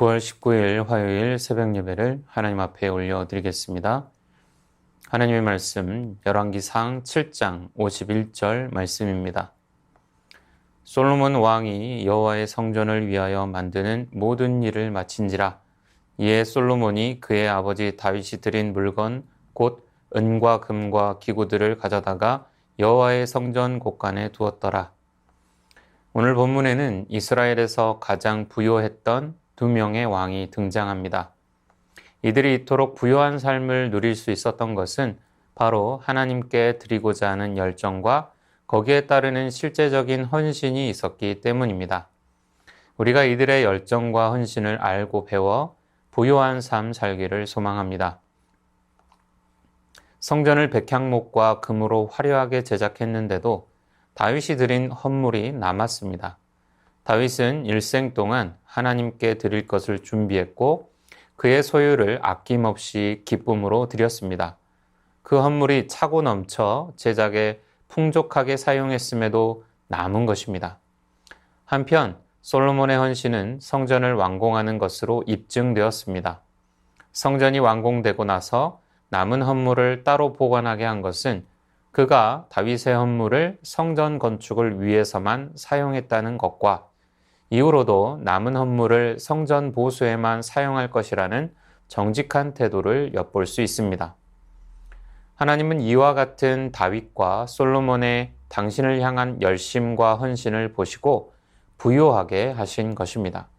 9월 19일 화요일 새벽 예배를 하나님 앞에 올려드리겠습니다. 하나님의 말씀 열왕기상 7장 51절 말씀입니다. 솔로몬 왕이 여호와의 성전을 위하여 만드는 모든 일을 마친지라. 이에 솔로몬이 그의 아버지 다윗이 드린 물건 곧 은과 금과 기구들을 가져다가 여호와의 성전 곳간에 두었더라. 오늘 본문에는 이스라엘에서 가장 부요했던 두 명의 왕이 등장합니다. 이들이 이토록 부요한 삶을 누릴 수 있었던 것은 바로 하나님께 드리고자 하는 열정과 거기에 따르는 실제적인 헌신이 있었기 때문입니다. 우리가 이들의 열정과 헌신을 알고 배워 부요한 삶 살기를 소망합니다. 성전을 백향목과 금으로 화려하게 제작했는데도 다윗이 드린 헌물이 남았습니다. 다윗은 일생 동안 하나님께 드릴 것을 준비했고 그의 소유를 아낌없이 기쁨으로 드렸습니다. 그 헌물이 차고 넘쳐 제작에 풍족하게 사용했음에도 남은 것입니다. 한편 솔로몬의 헌신은 성전을 완공하는 것으로 입증되었습니다. 성전이 완공되고 나서 남은 헌물을 따로 보관하게 한 것은 그가 다윗의 헌물을 성전 건축을 위해서만 사용했다는 것과 이후로도 남은 헌물을 성전 보수에만 사용할 것이라는 정직한 태도를 엿볼 수 있습니다. 하나님은 이와 같은 다윗과 솔로몬의 당신을 향한 열심과 헌신을 보시고 부요하게 하신 것입니다.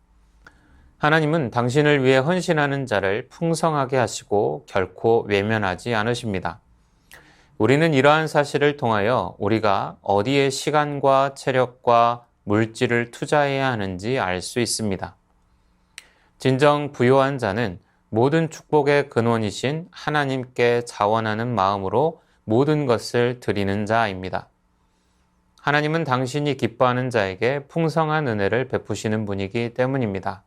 하나님은 당신을 위해 헌신하는 자를 풍성하게 하시고 결코 외면하지 않으십니다. 우리는 이러한 사실을 통하여 우리가 어디에 시간과 체력과 물질을 투자해야 하는지 알 수 있습니다. 진정 부요한 자는 모든 축복의 근원이신 하나님께 자원하는 마음으로 모든 것을 드리는 자입니다. 하나님은 당신이 기뻐하는 자에게 풍성한 은혜를 베푸시는 분이기 때문입니다.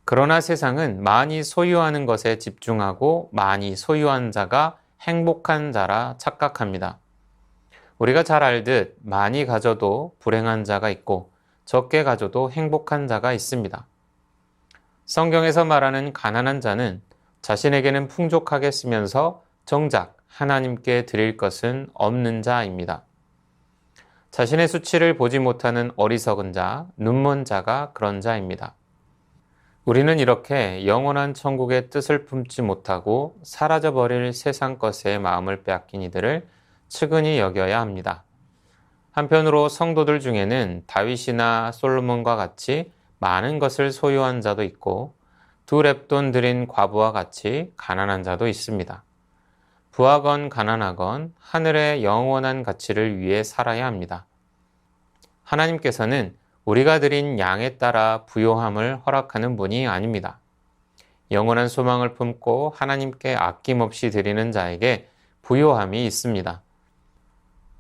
그러나 세상은 많이 소유하는 것에 집중하고 많이 소유한 자가 행복한 자라 착각합니다. 우리가 잘 알듯 많이 가져도 불행한 자가 있고 적게 가져도 행복한 자가 있습니다. 성경에서 말하는 가난한 자는 자신에게는 풍족하게 쓰면서 정작 하나님께 드릴 것은 없는 자입니다. 자신의 수치를 보지 못하는 어리석은 자, 눈먼 자가 그런 자입니다. 우리는 이렇게 영원한 천국의 뜻을 품지 못하고 사라져버릴 세상 것에 마음을 빼앗긴 이들을 측은히 여겨야 합니다. 한편으로 성도들 중에는 다윗이나 솔로몬과 같이 많은 것을 소유한 자도 있고 두 렙돈 들인 과부와 같이 가난한 자도 있습니다. 부하건 가난하건 하늘의 영원한 가치를 위해 살아야 합니다. 하나님께서는 우리가 드린 양에 따라 부요함을 허락하는 분이 아닙니다. 영원한 소망을 품고 하나님께 아낌없이 드리는 자에게 부요함이 있습니다.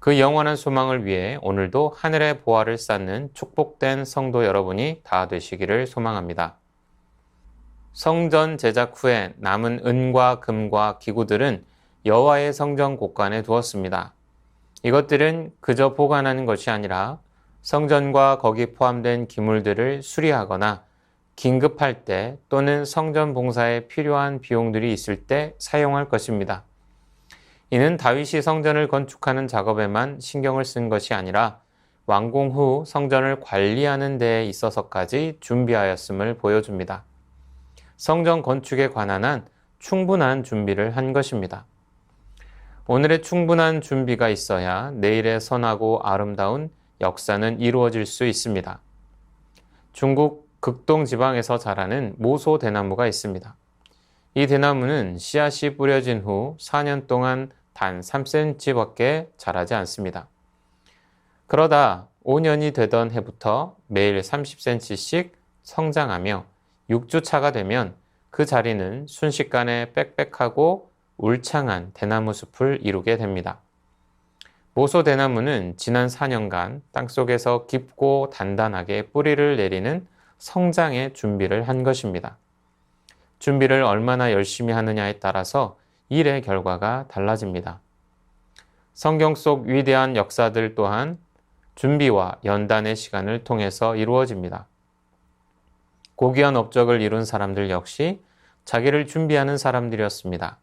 그 영원한 소망을 위해 오늘도 하늘의 보화를 쌓는 축복된 성도 여러분이 다 되시기를 소망합니다. 성전 제작 후에 남은 은과 금과 기구들은 여호와의 성전 곳간에 두었습니다. 이것들은 그저 보관하는 것이 아니라 성전과 거기 포함된 기물들을 수리하거나 긴급할 때 또는 성전 봉사에 필요한 비용들이 있을 때 사용할 것입니다. 이는 다윗이 성전을 건축하는 작업에만 신경을 쓴 것이 아니라 완공 후 성전을 관리하는 데에 있어서까지 준비하였음을 보여줍니다. 성전 건축에 관한 한 충분한 준비를 한 것입니다. 오늘의 충분한 준비가 있어야 내일의 선하고 아름다운 역사는 이루어질 수 있습니다. 중국 극동 지방에서 자라는 모소 대나무가 있습니다. 이 대나무는 씨앗이 뿌려진 후 4년 동안 단 3cm밖에 자라지 않습니다. 그러다 5년이 되던 해부터 매일 30cm씩 성장하며 6주 차가 되면 그 자리는 순식간에 빽빽하고 울창한 대나무 숲을 이루게 됩니다. 모소 대나무는 지난 4년간 땅속에서 깊고 단단하게 뿌리를 내리는 성장의 준비를 한 것입니다. 준비를 얼마나 열심히 하느냐에 따라서 일의 결과가 달라집니다. 성경 속 위대한 역사들 또한 준비와 연단의 시간을 통해서 이루어집니다. 고귀한 업적을 이룬 사람들 역시 자기를 준비하는 사람들이었습니다.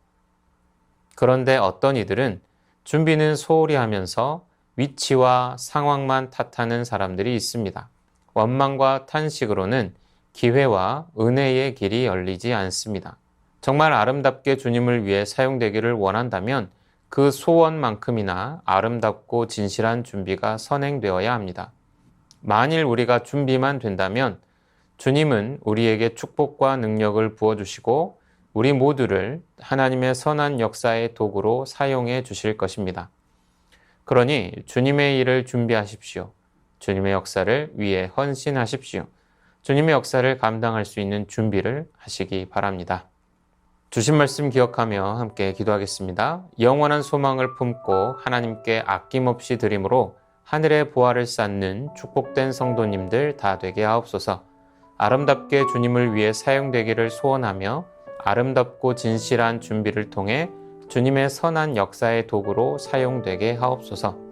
그런데 어떤 이들은 준비는 소홀히 하면서 위치와 상황만 탓하는 사람들이 있습니다. 원망과 탄식으로는 기회와 은혜의 길이 열리지 않습니다. 정말 아름답게 주님을 위해 사용되기를 원한다면 그 소원만큼이나 아름답고 진실한 준비가 선행되어야 합니다. 만일 우리가 준비만 된다면 주님은 우리에게 축복과 능력을 부어주시고 우리 모두를 하나님의 선한 역사의 도구로 사용해 주실 것입니다. 그러니 주님의 일을 준비하십시오. 주님의 역사를 위해 헌신하십시오. 주님의 역사를 감당할 수 있는 준비를 하시기 바랍니다. 주신 말씀 기억하며 함께 기도하겠습니다. 영원한 소망을 품고 하나님께 아낌없이 드림으로 하늘의 보화를 쌓는 축복된 성도님들 다 되게 하옵소서. 아름답게 주님을 위해 사용되기를 소원하며 아름답고 진실한 준비를 통해 주님의 선한 역사의 도구로 사용되게 하옵소서.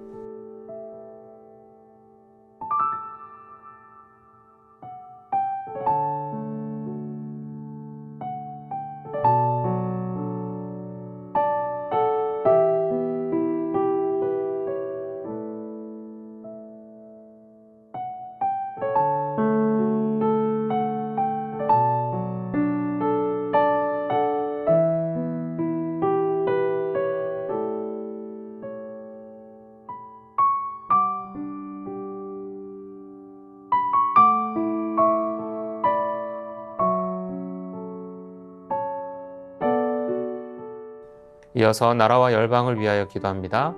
이어서 나라와 열방을 위하여 기도합니다.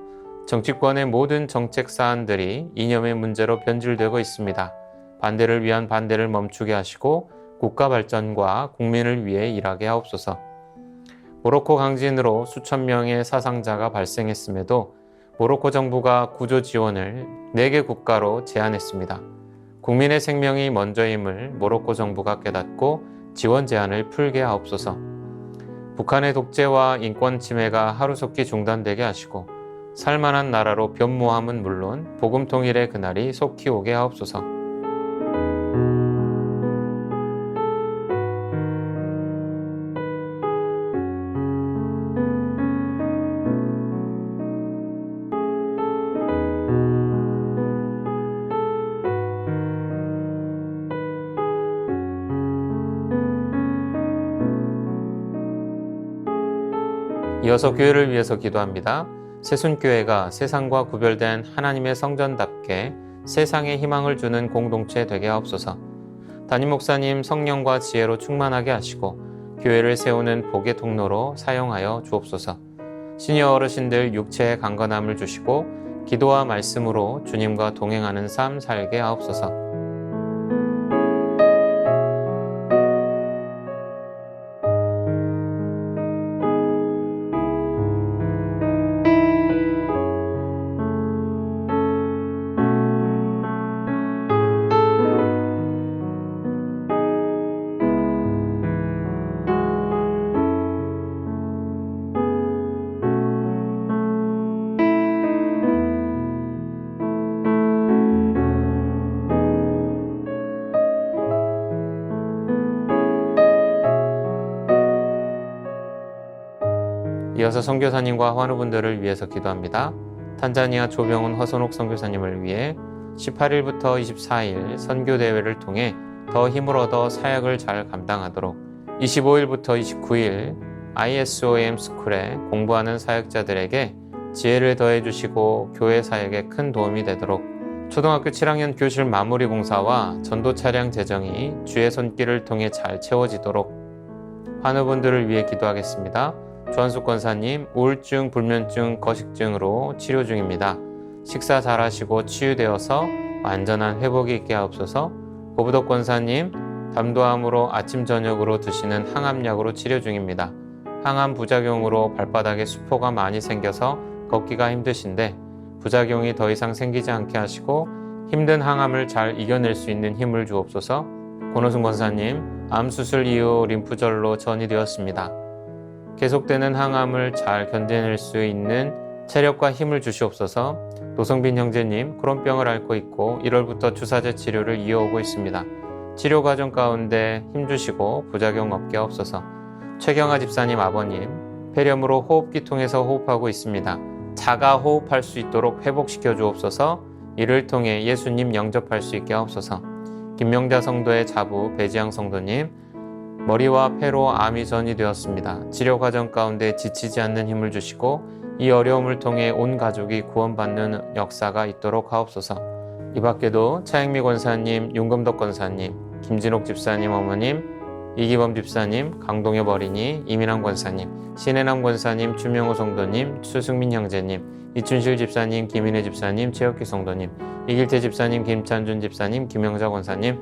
정치권의 모든 정책 사안들이 이념의 문제로 변질되고 있습니다. 반대를 위한 반대를 멈추게 하시고 국가 발전과 국민을 위해 일하게 하옵소서. 모로코 강진으로 수천 명의 사상자가 발생했음에도 모로코 정부가 구조 지원을 4개 국가로 제한했습니다. 국민의 생명이 먼저임을 모로코 정부가 깨닫고 지원 제한을 풀게 하옵소서. 북한의 독재와 인권 침해가 하루속히 중단되게 하시고 살만한 나라로 변모함은 물론 복음 통일의 그날이 속히 오게 하옵소서. 이어서 교회를 위해서 기도합니다. 새순교회가 세상과 구별된 하나님의 성전답게 세상에 희망을 주는 공동체 되게 하옵소서. 담임 목사님 성령과 지혜로 충만하게 하시고 교회를 세우는 복의 통로로 사용하여 주옵소서. 시니어 어르신들 육체의 강건함을 주시고 기도와 말씀으로 주님과 동행하는 삶 살게 하옵소서. 이어서 선교사님과 환우분들을 위해서 기도합니다. 탄자니아 조병훈 허선옥 선교사님을 위해 18일부터 24일 선교대회를 통해 더 힘을 얻어 사역을 잘 감당하도록 25일부터 29일 ISOM 스쿨에 공부하는 사역자들에게 지혜를 더해 주시고 교회 사역에 큰 도움이 되도록 초등학교 7학년 교실 마무리 공사와 전도 차량 재정이 주의 손길을 통해 잘 채워지도록 환우분들을 위해 기도하겠습니다. 조한숙 권사님 우울증, 불면증, 거식증으로 치료 중입니다. 식사 잘하시고 치유되어서 완전한 회복이 있게 하옵소서. 고부덕 권사님 담도암으로 아침 저녁으로 드시는 항암약으로 치료 중입니다. 항암 부작용으로 발바닥에 수포가 많이 생겨서 걷기가 힘드신데 부작용이 더 이상 생기지 않게 하시고 힘든 항암을 잘 이겨낼 수 있는 힘을 주옵소서. 권호승 권사님 암 수술 이후 림프절로 전이 되었습니다. 계속되는 항암을 잘 견뎌낼 수 있는 체력과 힘을 주시옵소서. 노성빈 형제님 크론병을 앓고 있고 1월부터 주사제 치료를 이어오고 있습니다. 치료 과정 가운데 힘주시고 부작용 없게 하옵소서. 최경아 집사님 아버님, 폐렴으로 호흡기 통해서 호흡하고 있습니다. 자가 호흡할 수 있도록 회복시켜 주옵소서. 이를 통해 예수님 영접할 수 있게 하옵소서. 김명자 성도의 자부 배지양 성도님, 머리와 폐로 암이 전이되었습니다. 치료 과정 가운데 지치지 않는 힘을 주시고 이 어려움을 통해 온 가족이 구원받는 역사가 있도록 하옵소서. 이 밖에도 차영미 권사님, 윤금덕 권사님, 김진옥 집사님 어머님, 이기범 집사님, 강동엽 어린이, 이민환 권사님, 신혜남 권사님, 추명호 성도님, 수승민 형제님, 이춘실 집사님, 김인혜 집사님, 최혁기 성도님, 이길태 집사님, 김찬준 집사님, 김영자 권사님,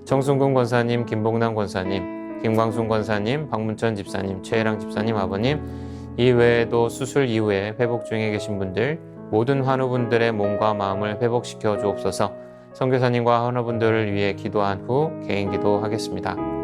정순근 권사님, 김봉남 권사님, 김광순 권사님, 박문천 집사님, 최혜랑 집사님 아버님, 이 외에도 수술 이후에 회복 중에 계신 분들, 모든 환우분들의 몸과 마음을 회복시켜 주옵소서. 선교사님과 환우분들을 위해 기도한 후 개인 기도하겠습니다.